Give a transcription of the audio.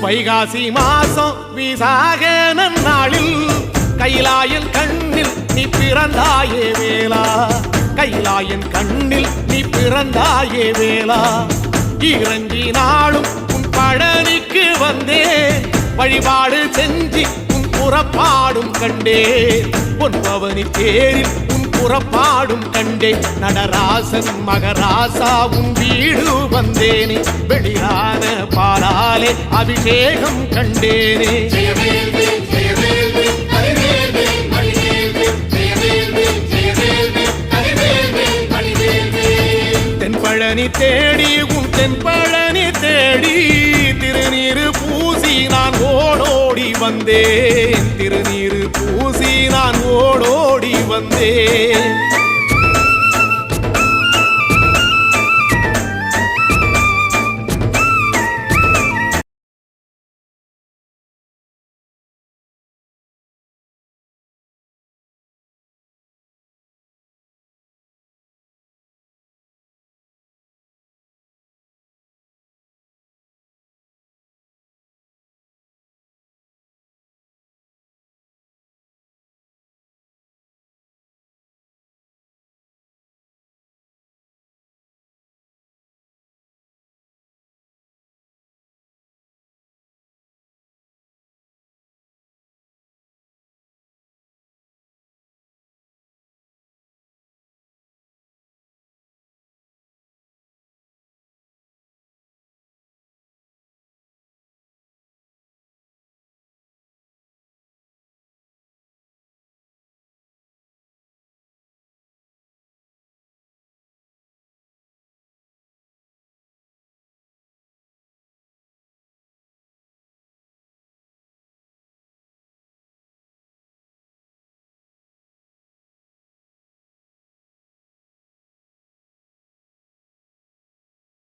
வைகாசி மாசம் விசாக நன்னாளில் கைலாயன் கண்ணில் நீ பிறந்தாயே வேளா, கைலாயன் கண்ணில் நீ பிறந்தாயே வேளா. இறங்கி நாளும் உன் பழனிக்கு வந்தே, வழிபாடு செஞ்சு உன் புறப்பாடும் கண்டே. பொன்பவனி தேரில் உன் புறப்பாடும் கண்டே. நடராசன் மகராசா உன் வீடு வந்தேனே, வெளியான பாலாலே அபிஷேகம் கண்டேனே. தென்பழனி தேடி உன் தென்பழனி தேடி, திருநீரு பூசி நான் ஓடோடி வந்தேன், திருநீரு பூசி நான் ஓடோடி வந்தேன்.